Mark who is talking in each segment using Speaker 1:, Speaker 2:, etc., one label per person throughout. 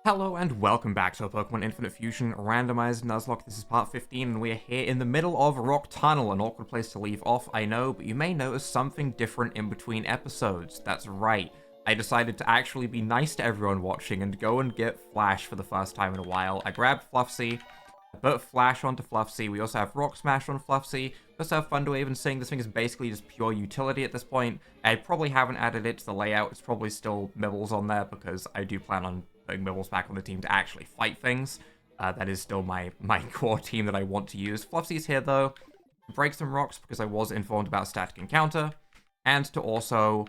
Speaker 1: Hello and welcome back to Pokemon Infinite Fusion Randomized Nuzlocke. This is part 15 and we are here in the middle of Rock Tunnel, an awkward place to leave off, I know, but you may notice something different in between episodes. That's right, I decided to actually be nice to everyone watching and go and get Flash for the first time in a while. I grabbed Fluffsy, I put Flash onto Fluffsy, we also have Rock Smash on Fluffsy, we also have Thunderwave and Sing. This thing is basically just pure utility at this point. I probably haven't added it to the layout, it's probably still Mibbles on there because I do plan on putting Mibbles back on the team to actually fight things. That is still my core team that I want to use. Fluffsy's here though, to break some rocks because I was informed about static encounter, and to also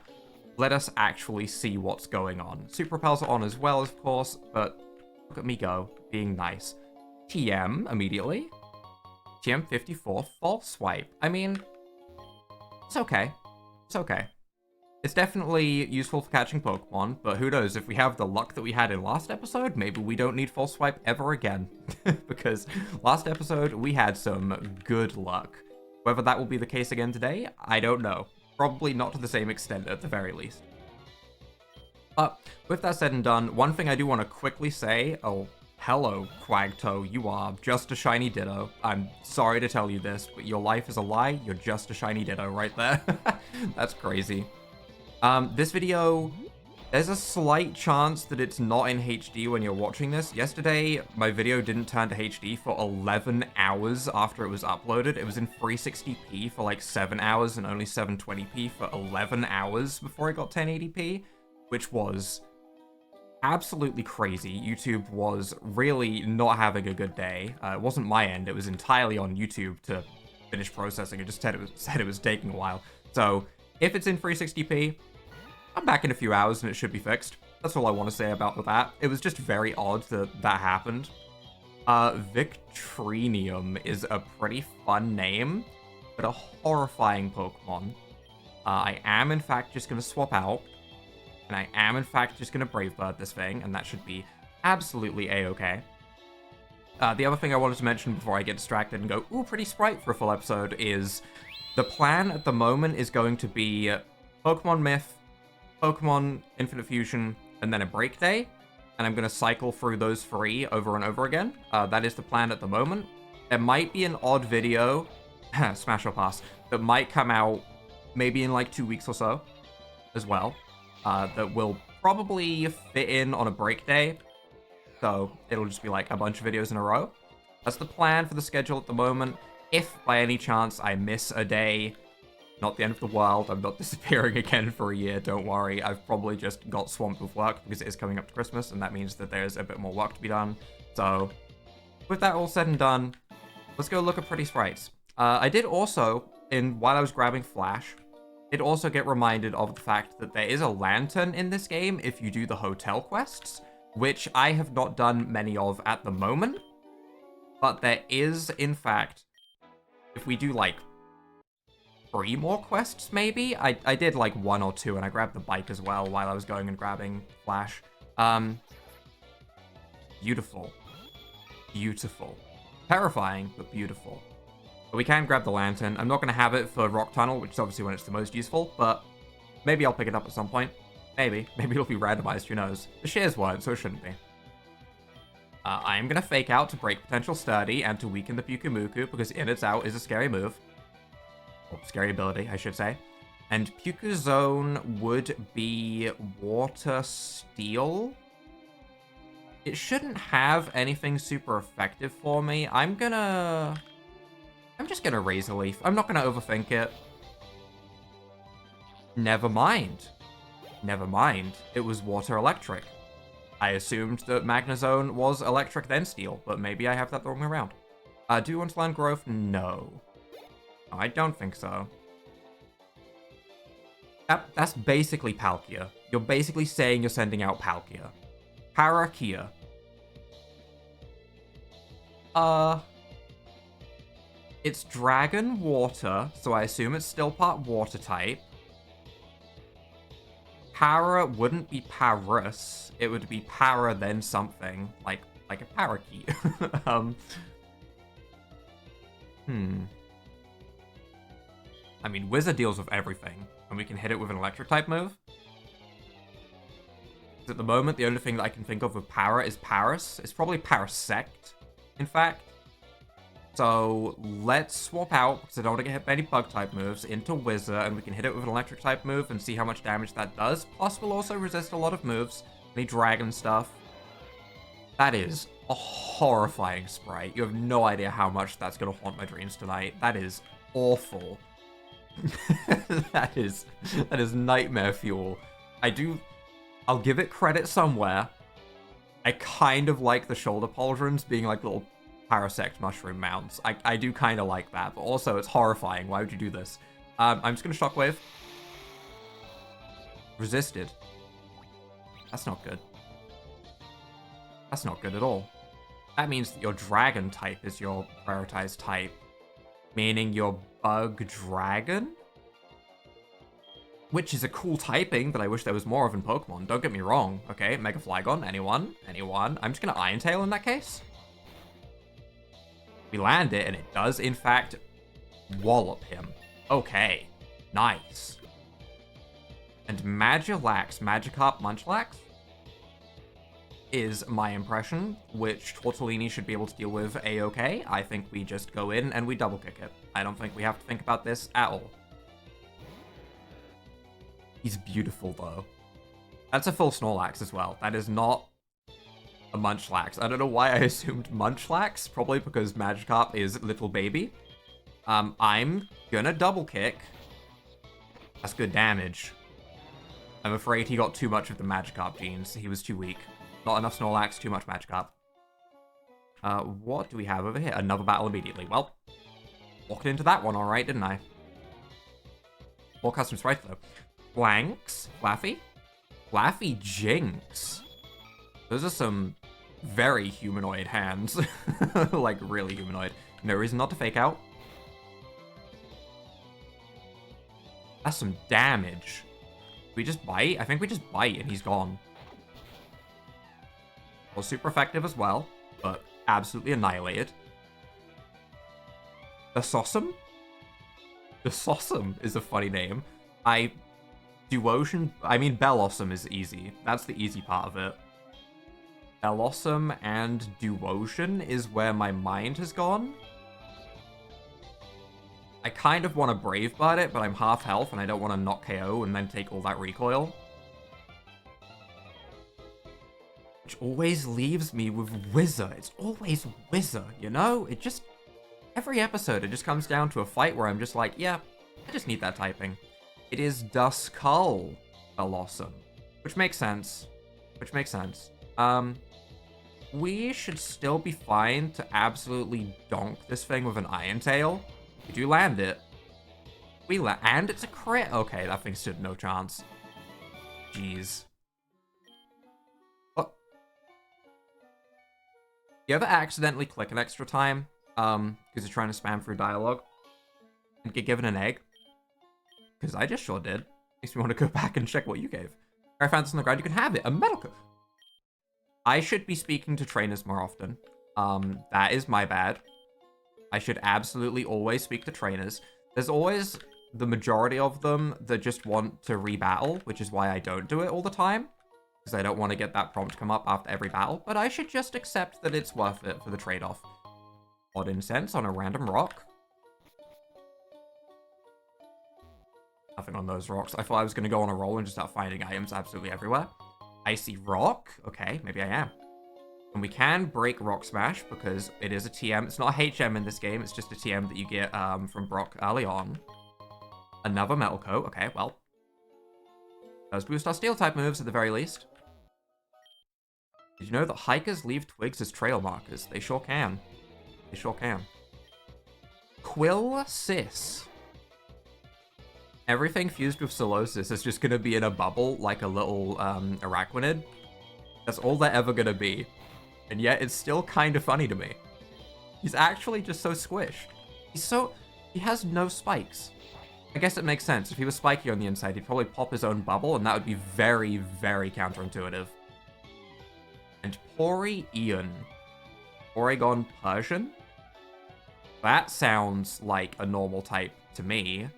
Speaker 1: let us actually see what's going on. Super Repels are on as well, of course, but look at me go, being nice. TM immediately. TM 54, false swipe. I mean, it's okay. It's okay. It's definitely useful for catching Pokemon, but who knows, if we have the luck that we had in last episode, maybe we don't need False Swipe ever again. Because last episode, we had some good luck. Whether that will be the case again today, I don't know. Probably not to the same extent at the very least. But with that said and done, one thing I do want to quickly say, oh, hello, Quagto, you are just a shiny Ditto. I'm sorry to tell you this, but your life is a lie, you're just a shiny Ditto right there. That's crazy. This video, there's a slight chance that it's not in HD when you're watching this. Yesterday, my video didn't turn to HD for 11 hours after it was uploaded. It was in 360p for like 7 hours and only 720p for 11 hours before it got 1080p, which was absolutely crazy. YouTube was really not having a good day. It wasn't my end. It was entirely on YouTube to finish processing. It just said it was taking a while. So if it's in 360p, I'm back in a few hours and it should be fixed. That's all I want to say about that. It was just very odd that that happened. Victrinium is a pretty fun name, but a horrifying Pokemon. I am, in fact, just going to swap out. And I am, in fact, just going to Brave Bird this thing, and that should be absolutely a-okay. The other thing I wanted to mention before I get distracted and go, ooh, pretty sprite for a full episode, is the plan at the moment is going to be Pokemon Myth, Pokemon Infinite Fusion, and then a break day. And I'm going to cycle through those three over and over again. That is the plan at the moment. There might be an odd video, Smash or Pass, that might come out maybe in like 2 weeks or so as well. That will probably fit in on a break day. So it'll just be like a bunch of videos in a row. That's the plan for the schedule at the moment. If by any chance I miss a day, not the end of the world, I'm not disappearing again for a year, don't worry. I've probably just got swamped with work because it is coming up to Christmas, and that means that there's a bit more work to be done. So, with that all said and done, let's go look at pretty sprites. I did also, while I was grabbing Flash, did also get reminded of the fact that there is a lantern in this game if you do the hotel quests, which I have not done many of at the moment. But there is, in fact, if we do like 3 more quests, maybe? I did like 1 or 2, and I grabbed the bike as well while I was going and grabbing Flash. Beautiful. Beautiful. Terrifying, but beautiful. But we can grab the lantern. I'm not going to have it for Rock Tunnel, which is obviously when it's the most useful, but maybe I'll pick it up at some point. Maybe. Maybe it'll be randomized, who knows. The shares weren't, so it shouldn't be. I am going to fake out to break potential sturdy and to weaken the Pukumuku, because in its out is a scary move. Scary ability, I should say. And Puku Zone would be Water Steel. It shouldn't have anything super effective for me. I'm just gonna Razor Leaf. I'm not gonna overthink it. Never mind. Never mind. It was Water Electric. I assumed that Magnezone was Electric then Steel, but maybe I have that the wrong way around. Do you want to learn Growth? No. I don't think so. That's basically Palkia. You're basically saying you're sending out Palkia. Parakia. It's Dragon Water, so I assume it's still part Water type. Para wouldn't be Paras. It would be Para then something. Like a Parakeet. I mean, Wizard deals with everything, and we can hit it with an Electric-type move. At the moment, the only thing that I can think of with Para is Paris. It's probably Parasect, in fact. So let's swap out, because I don't want to get hit by any bug-type moves, into Wizard, and we can hit it with an electric-type move and see how much damage that does. Plus, we'll also resist a lot of moves, any dragon stuff. That is a horrifying sprite. You have no idea how much that's going to haunt my dreams tonight. That is awful. That is nightmare fuel. I'll give it credit somewhere. I kind of like the shoulder pauldrons being like little Parasect mushroom mounts. I do kind of like that, but also it's horrifying. Why would you do this? I'm just going to Shockwave. Resisted. That's not good. That's not good at all. That means that your dragon type is your prioritized type, meaning your bug dragon? Which is a cool typing that I wish there was more of in Pokemon. Don't get me wrong. Okay, Mega Flygon. Anyone? Anyone? I'm just going to Iron Tail in that case. We land it, and it does, in fact, wallop him. Okay. Nice. And Magilax, Magikarp, Munchlax is my impression, which Tortellini should be able to deal with a-okay. I think we just go in and we double kick it. I don't think we have to think about this at all. He's beautiful, though. That's a full Snorlax as well. That is not a Munchlax. I don't know why I assumed Munchlax. Probably because Magikarp is little baby. I'm gonna double kick. That's good damage. I'm afraid he got too much of the Magikarp genes. He was too weak. Not enough Snorlax, too much Magikarp. What do we have over here? Another battle immediately. Well, walked into that one alright, didn't I? More custom sprites, though. Blanks. Flaffy. Flaffy Jinx. Those are some very humanoid hands. Like, really humanoid. No reason not to fake out. That's some damage. We just bite? I think we just bite and he's gone. Was super effective as well, but absolutely annihilated. The Sossum? The Sossum is a funny name. Bellossom is easy. That's the easy part of it. Bellossom and Duosion is where my mind has gone. I kind of want to Brave Bird it, but I'm half health and I don't want to knock KO and then take all that recoil. Which always leaves me with Wizard. It's always Wizard, you know? It just... Every episode, it just comes down to a fight where I'm just like, yeah, I just need that typing. It is Duskull Bellossom. Which makes sense. Which makes sense. We should still be fine to absolutely donk this thing with an Iron Tail. We do land it. And it's a crit. Okay, that thing stood no chance. Jeez. What? You ever accidentally click an extra time? Because you're trying to spam through dialogue? And get given an egg? Because I just sure did. Makes me want to go back and check what you gave. I found this on the ground, you can have it. A metal coat. I should be speaking to trainers more often. That is my bad. I should absolutely always speak to trainers. There's always the majority of them that just want to rebattle, which is why I don't do it all the time. Because I don't want to get that prompt come up after every battle. But I should just accept that it's worth it for the trade-off. Odd Incense on a random rock. Nothing on those rocks. I thought I was going to go on a roll and just start finding items absolutely everywhere. Icy Rock. Okay, maybe I am. And we can break Rock Smash because it is a TM. It's not a HM in this game. It's just a TM that you get from Brock early on. Another Metal Coat. Okay, well. Those boost our Steel-type moves at the very least. Did you know that hikers leave twigs as trail markers? They sure can. They sure can. Quill Sis. Everything fused with Solosis is just going to be in a bubble like a little Araquanid. That's all they're ever going to be. And yet it's still kind of funny to me. He's actually just so squished. He has no spikes. I guess it makes sense. If he was spiky on the inside, he'd probably pop his own bubble, and that would be very, very counterintuitive. And Pori Ian. Oregon Persian? That sounds like a normal type to me.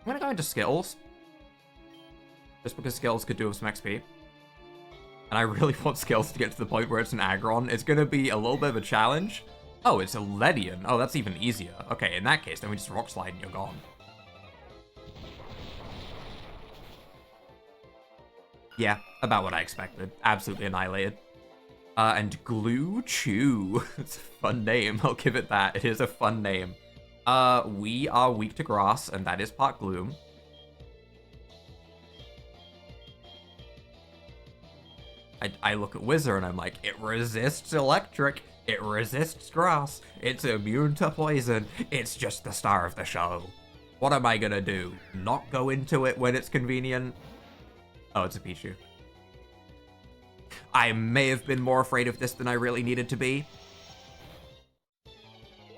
Speaker 1: I'm gonna go into Skittles. just because Skills could do with some XP. And I really want Skills to get to the point where it's an Aggron. It's going to be a little bit of a challenge. Oh, it's a Ledian. Oh, that's even easier. Okay, in that case, then we just Rock Slide and you're gone. Yeah, about what I expected. Absolutely annihilated. And Glue Chew. It's a fun name. I'll give it that. It is a fun name. We are weak to grass, and that is part Gloom. I look at Wizard and I'm like, it resists electric. It resists grass. It's immune to poison. It's just the star of the show. What am I gonna do? Not go into it when it's convenient? Oh, it's a Pichu. I may have been more afraid of this than I really needed to be.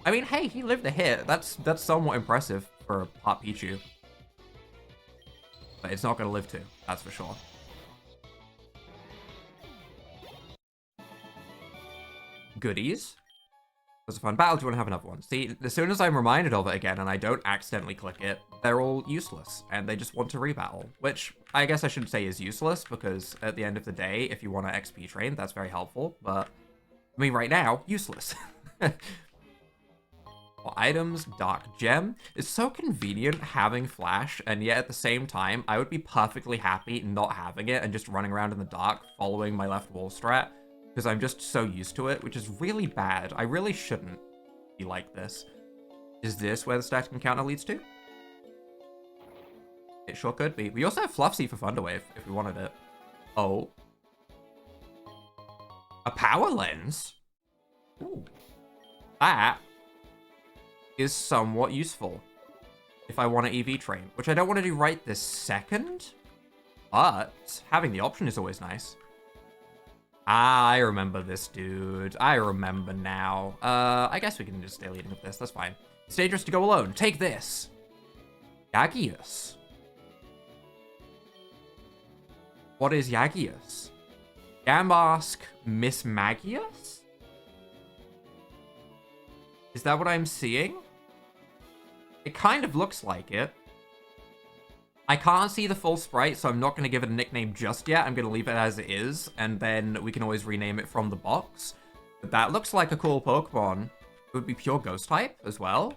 Speaker 1: I mean, hey, he lived a hit. That's somewhat impressive for a Hot Pichu. But it's not gonna live two, that's for sure. Goodies. It was a fun battle. Do you want to have another one? See, as soon as I'm reminded of it again and I don't accidentally click it, they're all useless and they just want to rebattle, which I guess I shouldn't say is useless because at the end of the day, if you want to XP train, that's very helpful. But I mean, right now, useless. Well, items, Dark Gem. It's so convenient having Flash, and yet at the same time, I would be perfectly happy not having it and just running around in the dark following my left wall strat. Because I'm just so used to it, which is really bad. I really shouldn't be like this. Is this where the static encounter leads to? It sure could be. We also have Fluffsy for Thunderwave, if we wanted it. Oh. A Power Lens? Ooh. That is somewhat useful. If I want to EV train, which I don't want to do right this second. But having the option is always nice. Ah, I remember this dude. I remember now. I guess we can just stay leading with this. That's fine. It's dangerous to go alone. Take this. Yagius. What is Yagius? Gambask Miss Magius? Is that what I'm seeing? It kind of looks like it. I can't see the full sprite, so I'm not going to give it a nickname just yet. I'm going to leave it as it is, and then we can always rename it from the box. But that looks like a cool Pokemon. It would be pure Ghost type as well.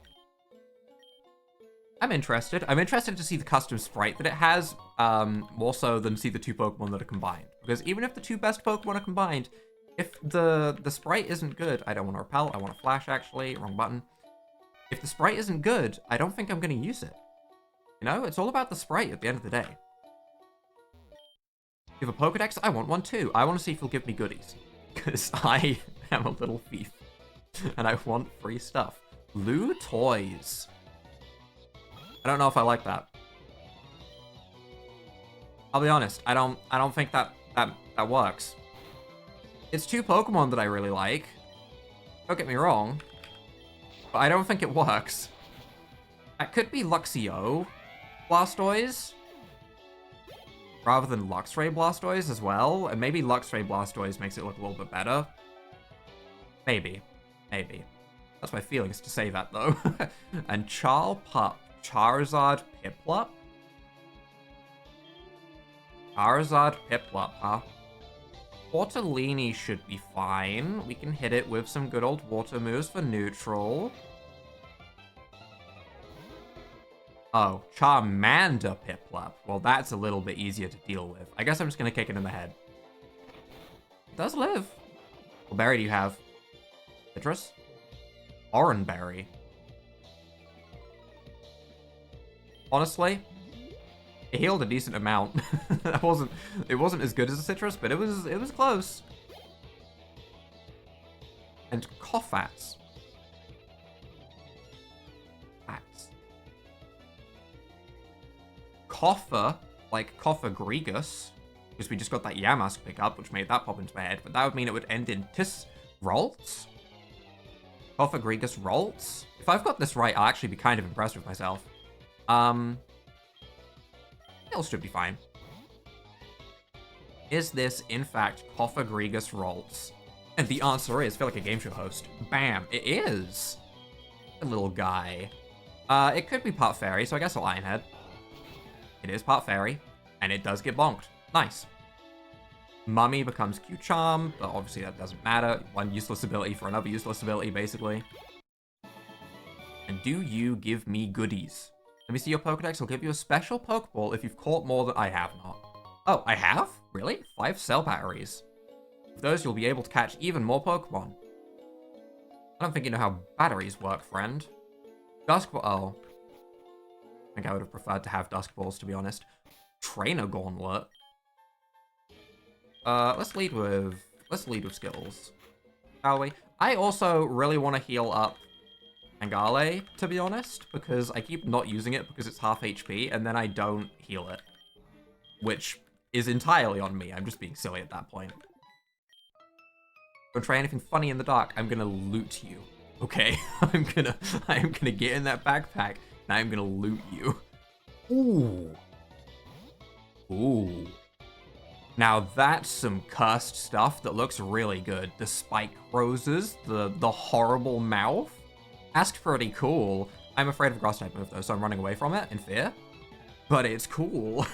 Speaker 1: I'm interested. I'm interested to see the custom sprite that it has, more so than see the two Pokemon that are combined. Because even if the two best Pokemon are combined, if the sprite isn't good... I don't want to repel, I want to flash, actually. Wrong button. If the sprite isn't good, I don't think I'm going to use it. You know, it's all about the sprite at the end of the day. You have a Pokedex? I want one too. I want to see if he'll give me goodies. Because I am a little thief. And I want free stuff. Blue Toys. I don't know if I like that. I'll be honest, I don't think that works. It's two Pokemon that I really like. Don't get me wrong. But I don't think it works. That could be Luxio Blastoise, rather than Luxray Blastoise as well, and maybe Luxray Blastoise makes it look a little bit better. Maybe. Maybe. That's my feelings to say that, though. And Charizard Piplup? Charizard Piplup, huh? Tortellini should be fine. We can hit it with some good old water moves for neutral. Oh, Charmander Piplup. Well, that's a little bit easier to deal with. I guess I'm just going to kick it in the head. It does live. What berry do you have? Citrus? Oranberry. Honestly, it healed a decent amount. It wasn't as good as a Citrus, but it was close. And Koffats. Koffer, like Koffer Gregus, because we just got that Yamask pickup, which made that pop into my head, but that would mean it would end in Roltz? Koffer Gregus Roltz? If I've got this right, I'll actually be kind of impressed with myself. Else should be fine. Is this, in fact, Koffer Gregus Roltz? And the answer is, I feel like a game show host. Bam, it is! A little guy. It could be part fairy, so I guess a Lionhead. It is part fairy. And it does get bonked. Nice. Mummy becomes Q-Charm, but obviously that doesn't matter. One useless ability for another useless ability, basically. And do you give me goodies? Let me see your Pokedex. I'll give you a special Pokeball if you've caught more than I have not. Oh, I have? Really? 5 cell batteries. With those, you'll be able to catch even more Pokemon. I don't think you know how batteries work, friend. Dusk Ball. Oh. I think I would have preferred to have Dusk Balls, to be honest. Trainer Gauntlet. Let's lead with skills, shall we? I also really want to heal up Angale, to be honest, because I keep not using it because it's half HP, and then I don't heal it. Which is entirely on me. I'm just being silly at that point. Don't try anything funny in the dark. I'm gonna loot you. Okay? I'm gonna get in that backpack, and I'm gonna loot you. Ooh. Ooh. Now that's some cursed stuff that looks really good. The spike roses, the horrible mouth. That's pretty cool. I'm afraid of a grass type move though, so I'm running away from it in fear. But it's cool.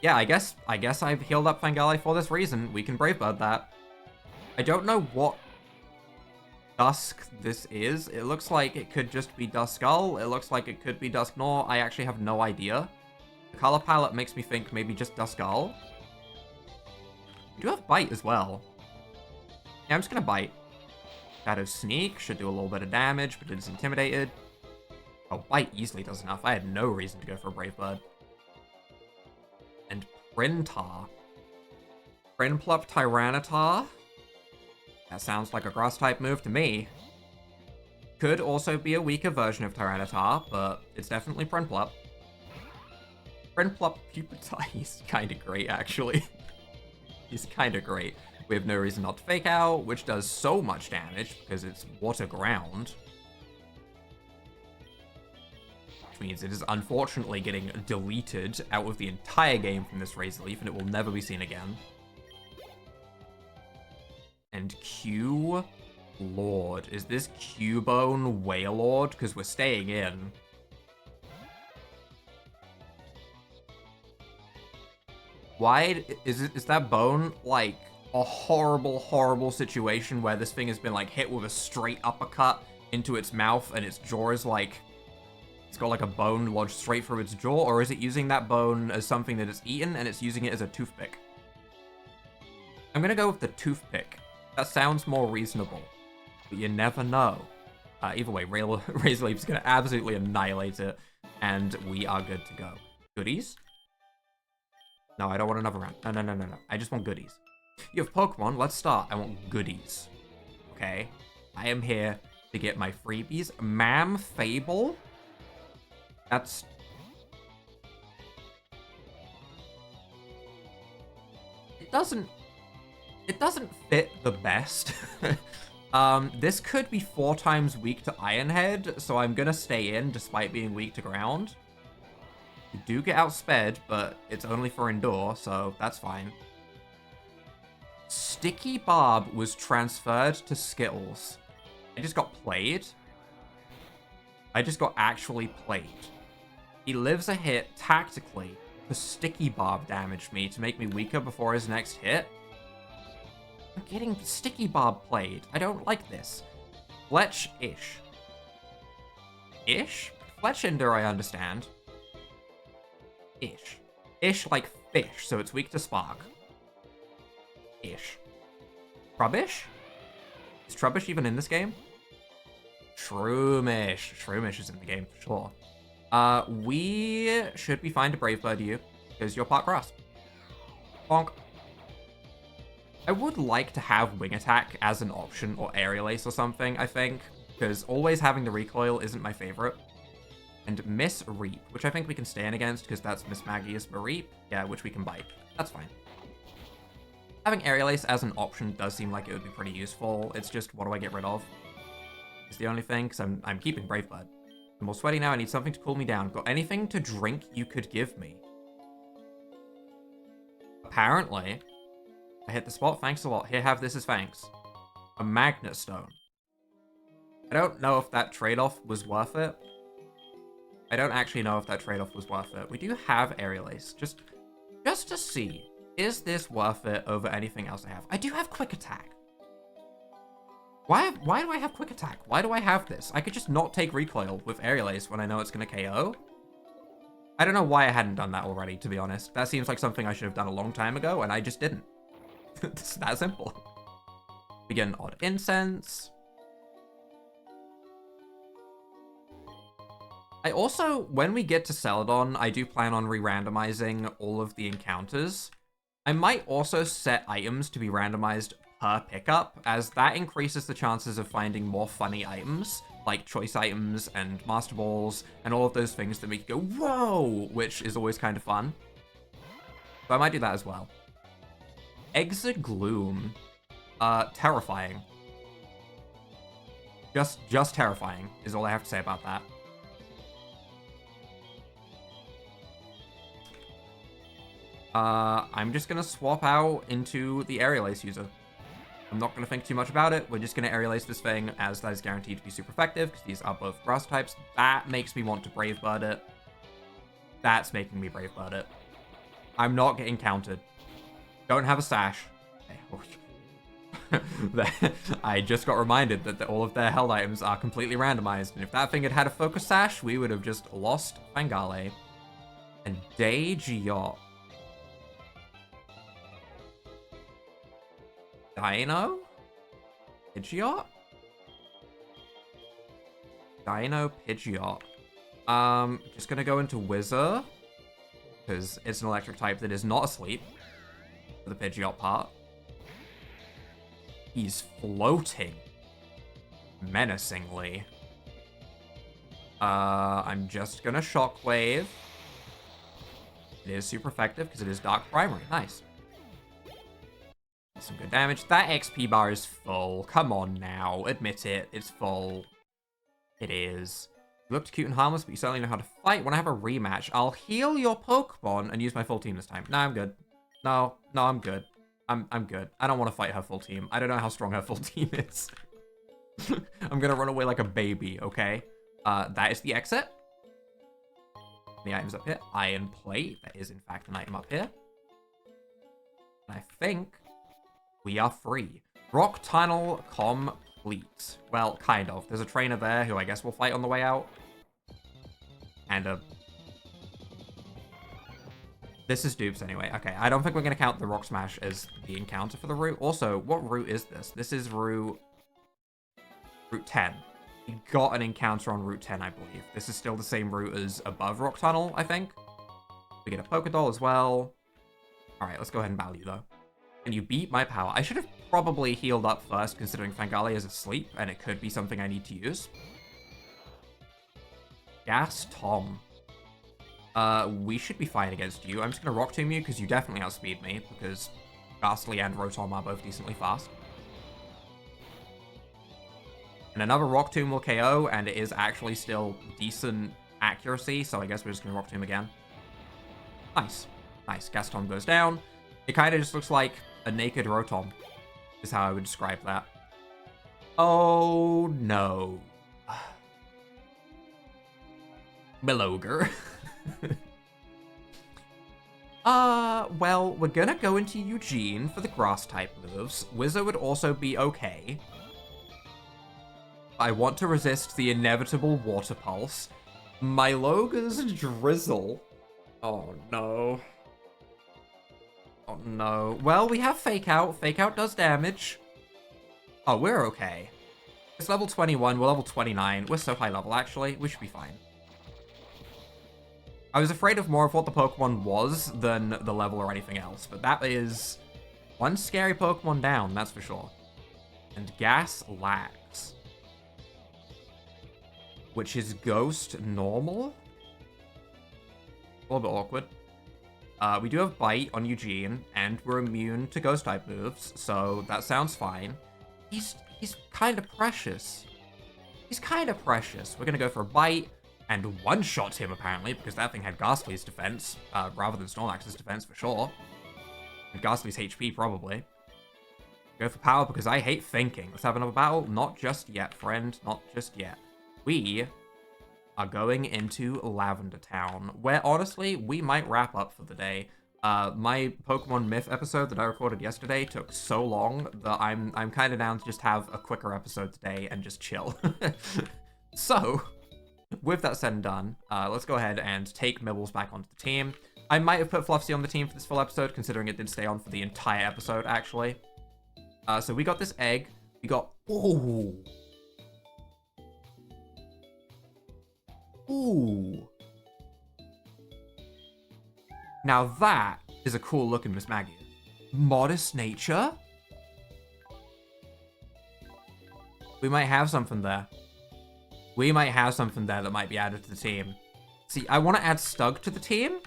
Speaker 1: Yeah, I guess I've healed up Fangale for this reason. We can Brave Bird that. I don't know what Dusk this is. It looks like it could just be Duskull. It looks like it could be Dusknoir. I actually have no idea. The color palette makes me think maybe just Duskull. We do have Bite as well. Yeah, I'm just gonna Bite. Shadow Sneak should do a little bit of damage, but it is intimidated. Oh, Bite easily does enough. I had no reason to go for a Brave Bird. And Printar. Prinplup Tyranitar. That sounds like a grass-type move to me. Could also be a weaker version of Tyranitar, but it's definitely Prinplup. Prinplup Pupitar, he's kind of great, actually. He's kind of great. We have no reason not to Fake Out, which does so much damage because it's water ground. Which means it is unfortunately getting deleted out of the entire game from this Razor Leaf, and it will never be seen again. And Q Lord. Is this Cubone Wailord? Because we're staying in. Why is that bone like a horrible, horrible situation where this thing has been like hit with a straight uppercut into its mouth and its jaw is like, it's got like a bone lodged straight through its jaw? Or is it using that bone as something that it's eaten and it's using it as a toothpick? I'm gonna go with the toothpick. That sounds more reasonable, but you never know. Either way, Razor Leaf's gonna absolutely annihilate it, and we are good to go. Goodies? No, I don't want another round. No. I just want goodies. You have Pokemon, let's start. I want goodies. Okay? I am here to get my freebies. Ma'am Fable? That's... It doesn't fit the best. This could be 4 times weak to Iron Head, so I'm gonna stay in despite being weak to ground. You do get outsped, but it's only for Endure, so that's fine. Sticky Barb was transferred to Skittles. I just got played. I just got actually played. He lives a hit tactically, but Sticky Barb damaged me to make me weaker before his next hit. I'm getting Sticky Barb played. I don't like this. Fletch-ish. Ish? Fletchinder, I understand. Ish. Ish like fish, so it's weak to Spark. Ish. Trubbish? Is Trubbish even in this game? Shroomish. Shroomish is in the game for sure. We should be fine to Brave Bird you, because you're part grass. Bonk. I would like to have Wing Attack as an option, or Aerial Ace or something, I think, because always having the recoil isn't my favorite. And Miss Reap, which I think we can stand against, because that's Miss Maggie's Reap. Yeah, which we can bite. That's fine. Having Aerial Ace as an option does seem like it would be pretty useful. It's just, what do I get rid of? It's the only thing, because I'm keeping Brave Bird. I'm more sweaty now, I need something to cool me down. Got anything to drink you could give me? Apparently. I hit the spot, thanks a lot. Here, have this as thanks. A Magnet Stone. I don't know if that trade-off was worth it. I don't actually know if that trade-off was worth it. We do have Aerial Ace. Just to see, is this worth it over anything else I have? I do have Quick Attack. Why do I have Quick Attack? Why do I have this? I could just not take Recoil with Aerial Ace when I know it's going to KO. I don't know why I hadn't done that already, to be honest. That seems like something I should have done a long time ago, and I just didn't. It's that simple. We get an Odd Incense. I also, when we get to Celadon, I do plan on re-randomizing all of the encounters. I might also set items to be randomized per pickup, as that increases the chances of finding more funny items, like choice items and master balls, and all of those things that make you go, whoa, which is always kind of fun. So I might do that as well. Exit Gloom. Terrifying. Just terrifying is all I have to say about that. I'm just gonna swap out into the Aerial Ace user. I'm not gonna think too much about it. We're just gonna Aerial Ace this thing, as that is guaranteed to be super effective, because these are both grass types. That makes me want to Brave Bird it. That's making me Brave Bird it. I'm not getting countered. Don't have a sash. I just got reminded that all of their held items are completely randomized, and if that thing had had a focus sash, we would have just lost Fangale. And Daegiot. Dino? Pidgeot? Dino Pidgeot. Just gonna go into Wizard, because it's an electric type that is not asleep for the Pidgeot part. He's floating menacingly. I'm just gonna Shockwave. It is super effective because it is Dark Primary. Nice. Some good damage. That XP bar is full. Come on now. Admit it. It's full. It is. You looked cute and harmless, but you certainly know how to fight. When I have a rematch, I'll heal your Pokemon and use my full team this time. No, I'm good. No, I'm good. I'm good. I don't want to fight her full team. I don't know how strong her full team is. I'm gonna run away like a baby, okay? That is the exit. The item's up here. Iron Plate. That is, in fact, an item up here. And I think we are free. Rock Tunnel complete. Well, kind of. There's a trainer there who I guess we'll fight on the way out. And this is dupes anyway. Okay, I don't think we're going to count the Rock Smash as the encounter for the route. Also, what route is this? This is Route 10. We got an encounter on Route 10, I believe. This is still the same route as above Rock Tunnel, I think. We get a Pokédoll as well. Alright, let's go ahead and battle you, though. And you beat my power. I should have probably healed up first, considering Fangale is asleep, and it could be something I need to use. Gas Tom. We should be fine against you. I'm just going to Rock Tomb you, because you definitely outspeed me, because Ghastly and Rotom are both decently fast. And another Rock Tomb will KO, and it is actually still decent accuracy, so I guess we're just going to Rock Tomb again. Nice. Nice. Gas Tom goes down. It kind of just looks like a naked Rotom, is how I would describe that. Oh, no. Melogre. Well, we're gonna go into Eugene for the Grass-type moves. Wizard would also be okay. I want to resist the inevitable Water Pulse. Milogre's Drizzle. Oh, no. Oh, no. Well, we have Fake Out. Fake Out does damage. Oh, we're okay. It's level 21. We're level 29. We're so high level, actually. We should be fine. I was afraid of more of what the Pokemon was than the level or anything else, but that is one scary Pokemon down, that's for sure. And Gas Lax, which is Ghost Normal. A little bit awkward. We do have Bite on Eugene, and we're immune to Ghost-type moves, so that sounds fine. He's kind of precious. He's kind of precious. We're gonna go for a Bite. And one-shot him, apparently, because that thing had Ghastly's defense, rather than Snorlax's defense, for sure. And Ghastly's HP, probably. Go for power, because I hate thinking. Let's have another battle. Not just yet, friend. Not just yet. We are going into Lavender Town, where honestly, we might wrap up for the day. My Pokemon Myth episode that I recorded yesterday took so long that I'm kind of down to just have a quicker episode today and just chill. So, with that said and done, let's go ahead and take Mibbles back onto the team. I might have put Fluffsy on the team for this full episode, considering it did stay on for the entire episode, actually. So we got this egg. We got... Ooh. Ooh. Now that is a cool looking Miss Maggie. Modest nature? We might have something there. We might have something there that might be added to the team. See, I want to add Stug to the team.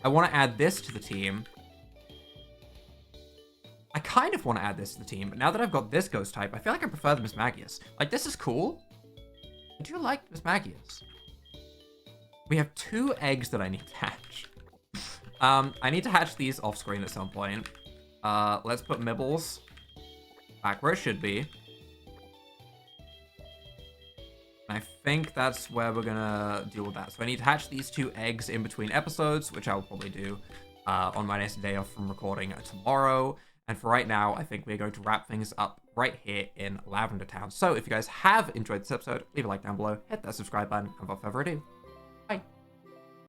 Speaker 1: I want to add this to the team. I kind of want to add this to the team, but now that I've got this ghost type, I feel like I prefer the Miss Magius. Like, this is cool. I do like Miss Magius. We have 2 eggs that I need to hatch. I need to hatch these off screen at some point. Let's put Mibbles back where it should be. I think that's where we're gonna deal with that. So I need to hatch these 2 eggs in between episodes, which I'll probably do on my next day off from recording tomorrow. And for right now, I think we're going to wrap things up right here in Lavender Town. So if you guys have enjoyed this episode, leave a like down below, hit that subscribe button, and without further ado,